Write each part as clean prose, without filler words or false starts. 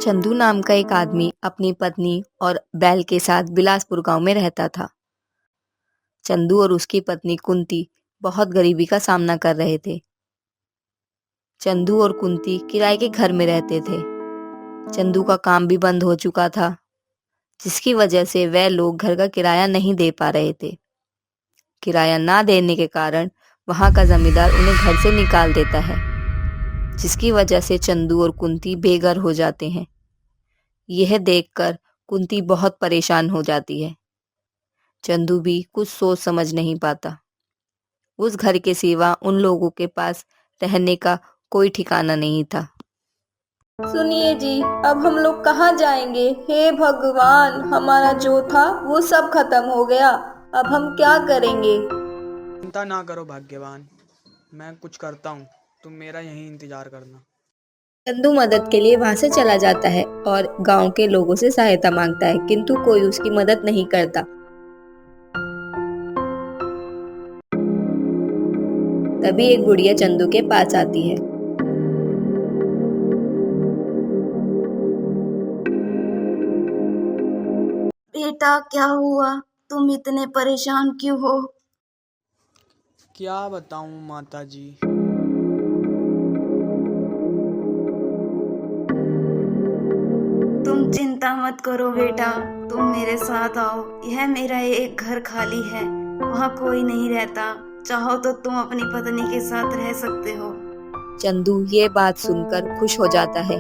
चंदू नाम का एक आदमी अपनी पत्नी और बैल के साथ बिलासपुर गांव में रहता था। चंदू और उसकी पत्नी कुंती बहुत गरीबी का सामना कर रहे थे। चंदू और कुंती किराए के घर में रहते थे। चंदू का काम भी बंद हो चुका था, जिसकी वजह से वह लोग घर का किराया नहीं दे पा रहे थे। किराया ना देने के कारण वहां का जमींदार उन्हें घर से निकाल देता है, जिसकी वजह से चंदू और कुंती बेघर हो जाते हैं। यह देखकर कुंती बहुत परेशान हो जाती है। चंदू भी कुछ सोच समझ नहीं पाता। उस घर के सिवा उन लोगों के पास रहने का कोई ठिकाना नहीं था। सुनिए जी, अब हम लोग कहाँ जाएंगे? हे भगवान, हमारा जो था वो सब खत्म हो गया। अब हम क्या करेंगे? चिंता ना करो भाग्यवान, मैं कुछ करता हूँ, तुम मेरा यहीं इंतजार करना। चंदू मदद के लिए वहां से चला जाता है और गांव के लोगों से सहायता मांगता है, किंतु कोई उसकी मदद नहीं करता। तभी एक बुढ़िया चंदू के पास आती है। बेटा, क्या हुआ? तुम इतने परेशान क्यों हो? क्या बताऊँ माता जी। तुम चिंता मत करो बेटा, तुम मेरे साथ आओ। यह मेरा एक घर खाली है, वहाँ कोई नहीं रहता। चाहो तो तुम अपनी पत्नी के साथ रह सकते हो। चंदू ये बात सुनकर खुश हो जाता है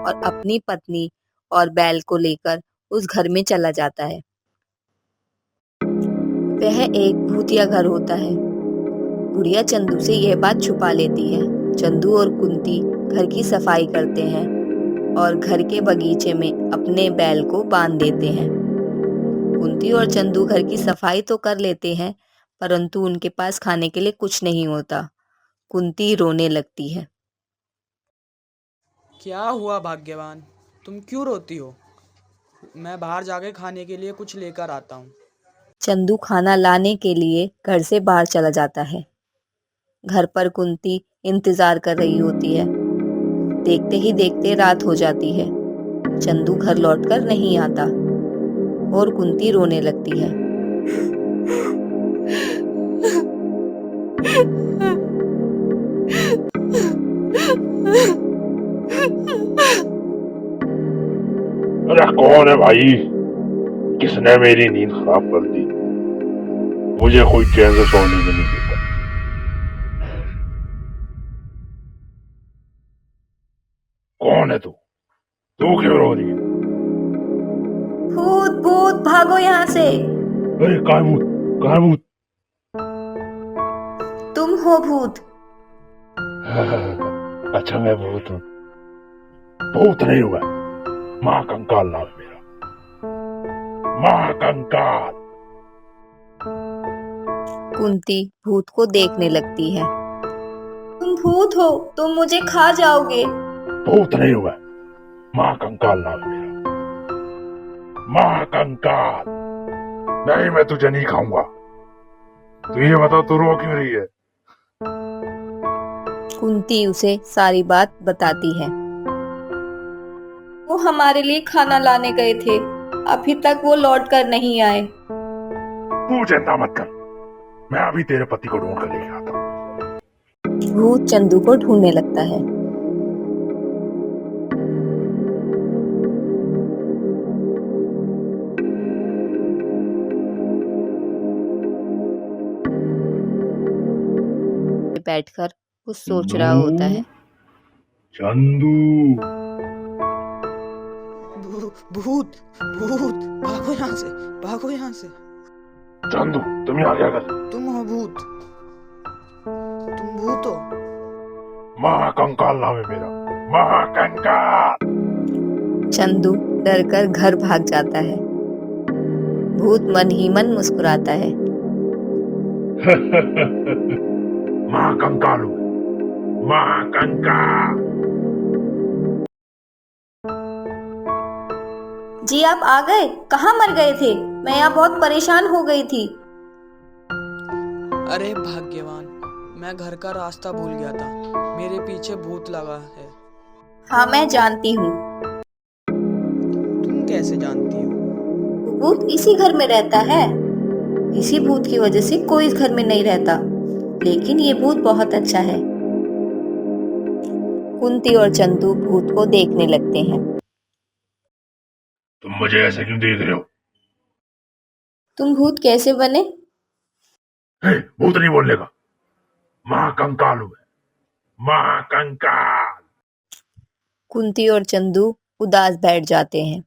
और अपनी पत्नी और बैल को लेकर उस घर में चला जाता है। वह एक भूतिया घर होता है। बुढ़िया चंदू से यह बात छुपा लेती है। चंदू और कुंती घर की सफाई करते हैं और घर के बगीचे में अपने बैल को बांध देते हैं। कुंती और चंदू घर की सफाई तो कर लेते हैं, परंतु उनके पास खाने के लिए कुछ नहीं होता। कुंती रोने लगती है। क्या हुआ भाग्यवान, तुम क्यों रोती हो? मैं बाहर जाके खाने के लिए कुछ लेकर आता हूँ। चंदू खाना लाने के लिए घर से बाहर चला जाता है। घर पर कुंती इंतजार कर रही होती है। देखते ही देखते रात हो जाती है। चंदू घर लौटकर नहीं आता और कुंती रोने लगती है। अरे कौन है भाई? किसने मेरी नींद खराब कर दी? मुझे कोई चैन से सोने में नहीं देता। कौन है तू? तू क्यों रो रही है? भूत भूत, भागो यहाँ से। अरे कहाँ भूत? तुम हो भूत? अच्छा मैं भूत हूँ? भूत नहीं हुआ, महाकंकाल नाम है मेरा। महाकंकाल। कुंती भूत को देखने लगती है। तुम भूत हो, तुम मुझे खा जाओगे। भूत नहीं हुआ, महाकंकाल नाम है मेरा। महाकंकाल। नहीं, मैं तुझे नहीं खाऊंगा। तू ये बता, तू रो क्यों रही है? कुंती उसे सारी बात बताती है। वो हमारे लिए खाना लाने गए थे, अभी तक वो लौट कर नहीं आए। तू चिंता मत कर, मैं अभी तेरे पति को ढूंढ कर लेके आता हूँ। भूत चंदू को ढूंढने लगता है। बैठकर कुछ सोच रहा होता है। चंदू। भूत भूत, भागो यहाँ से, भागो यहाँ से। चंदू, तुम यहाँ क्या कर? तुम हो भूत, तुम भूत हो। महाकंकाल नाम है मेरा, महाकंकाल। चंदू डरकर घर भाग जाता है। भूत मन ही मन मुस्कुराता है। महाकंकाल हूँ, महाकंकाल। जी आप आ गए? कहाँ मर गए थे? मैं यहाँ बहुत परेशान हो गई थी। अरे भाग्यवान, मैं घर का रास्ता भूल गया था। मेरे पीछे भूत लगा है, हाँ, मैं जानती हूँ। तुम कैसे जानती हो? भूत इसी घर में रहता है। इसी भूत की वजह से कोई इस घर में नहीं रहता। लेकिन ये भूत बहुत अच्छा है। कुंती और चंदू भूत को देखने लगते हैं। तुम मुझे ऐसे क्यों देख रहे हो? तुम भूत कैसे बने? भूत नहीं बोलने का। महाकंकाल हूं मैं। महाकंकाल। कुंती और चंदू उदास बैठ जाते हैं।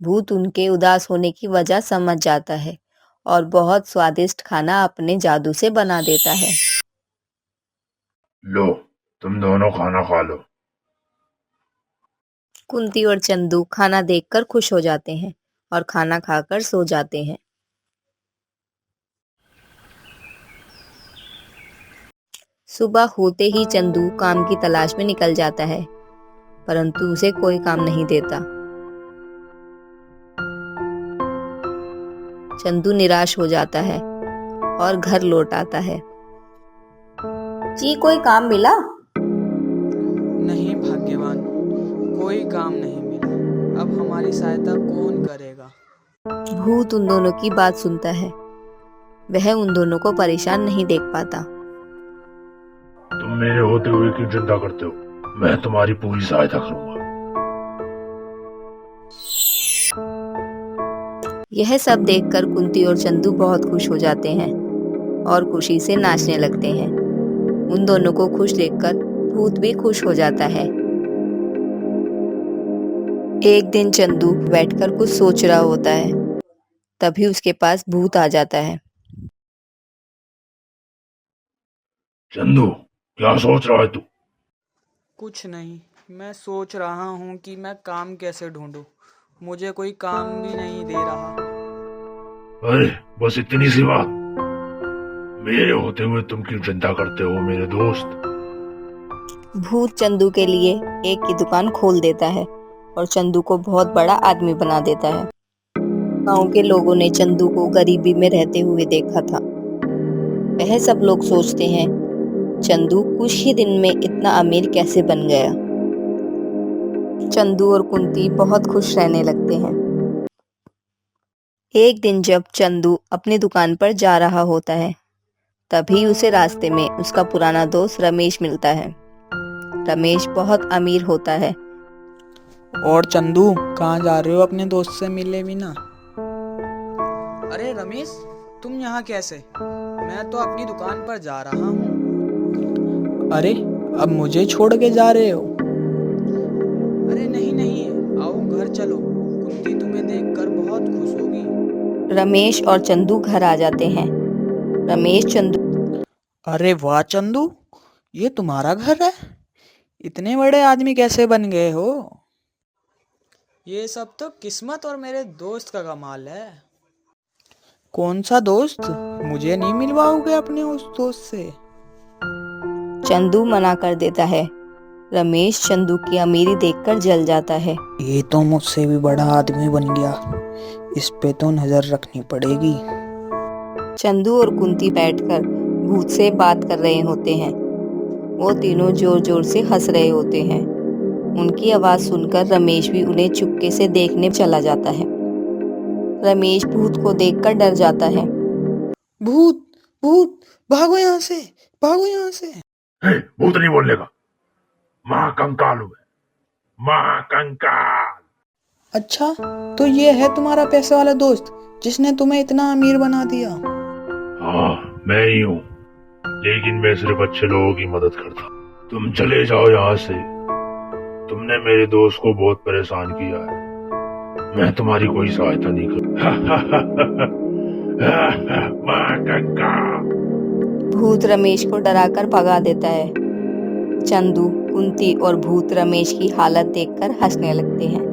भूत उनके उदास होने की वजह समझ जाता है और बहुत स्वादिष्ट खाना अपने जादू से बना देता है। लो, तुम दोनों खाना खा लो। कुंती और चंदू खाना देखकर खुश हो जाते हैं और खाना खाकर सो जाते हैं। सुबह होते ही चंदू काम की तलाश में निकल जाता है, परंतु उसे कोई काम नहीं देता। चंदू निराश हो जाता है और घर लौट आता है। जी, कोई काम मिला? नहीं भाग्यवान, कोई काम नहीं मिला। अब हमारी सहायता कौन करेगा? भूत उन दोनों की बात सुनता है। वह उन दोनों को परेशान नहीं देख पाता। तुम मेरे होते हुए क्यों चिंता करते हो? मैं तुम्हारी पूरी सहायता करूंगा। यह सब देखकर कुंती और चंदू बहुत खुश हो जाते हैं और खुशी से नाचने लगते हैं। उन दोनों को खुश देखकर भूत भी खुश हो जाता है। एक दिन चंदू बैठकर कुछ सोच रहा होता है, तभी उसके पास भूत आ जाता है। चंदू, क्या सोच रहा है तू? कुछ नहीं, मैं सोच रहा हूँ कि मैं काम कैसे ढूंढूं। मुझे कोई काम भी नहीं दे रहा। अरे, बस इतनी सी बात। मेरे होते हुए तुम क्यों चिंता करते हो मेरे दोस्त? भूत चंदू के लिए एक की दुकान खोल देता है और चंदू को बहुत बड़ा आदमी बना देता है। गांव के लोगों ने चंदू को गरीबी में रहते हुए देखा था। वह सब लोग सोचते हैं, चंदू कुछ ही दिन में इतना अमीर कैसे बन गया। चंदू और कुंती बहुत खुश रहने लगते हैं। एक दिन जब चंदू अपनी दुकान पर जा रहा होता है, तभी उसे रास्ते में उसका पुराना दोस्त रमेश मिलता है। रमेश बहुत अमीर होता है। और चंदू, कहाँ जा रहे हो अपने दोस्त से मिले बिना? अरे रमेश, तुम यहाँ कैसे? मैं तो अपनी दुकान पर जा रहा हूँ। अरे, अब मुझे छोड़ के जा रहे हो? अरे नहीं नहीं, आओ घर चलो। कुंती तुम्हें देखकर बहुत खुश होगी। रमेश और चंदू घर आ जाते हैं। रमेश चंदू अरे वाह चंदू, ये तुम्हारा घर है? इतने बड़े आदमी कैसे बन गए हो? ये सब तो किस्मत और मेरे दोस्त का कमाल है। कौन सा दोस्त? मुझे नहीं मिलवाओगे अपने उस दोस्त से? चंदू मना कर देता है। रमेश चंदू की अमीरी देखकर जल जाता है। ये तो मुझसे भी बड़ा आदमी बन गया। इस पे तो नजर रखनी पड़ेगी। चंदू और कुंती बैठकर भूत से बात कर रहे होते हैं। वो तीनों जोर जोर से हंस रहे होते हैं। उनकी आवाज सुनकर रमेश भी उन्हें चुपके से देखने चला जाता है। रमेश भूत को देखकर डर जाता है। भूत भूत, भागो यहाँ से, भागो यहाँ से। भूत नहीं बोलने का। महाकंकाल हूं मैं। महाकंकाल। अच्छा, तो ये है तुम्हारा पैसे वाला दोस्त जिसने तुम्हें इतना अमीर बना दिया? हाँ, मैं ही हूँ, लेकिन मैं सिर्फ अच्छे लोगों की मदद करता। तुम चले जाओ यहाँ से। तुमने मेरे दोस्त को बहुत परेशान किया है। मैं तुम्हारी कोई सहायता नहीं करूँ। महाकंकाल। भूत रमेश को डराकर भगा देता है। चंदू, कुंती और भूत रमेश की हालत देखकर हंसने लगते हैं।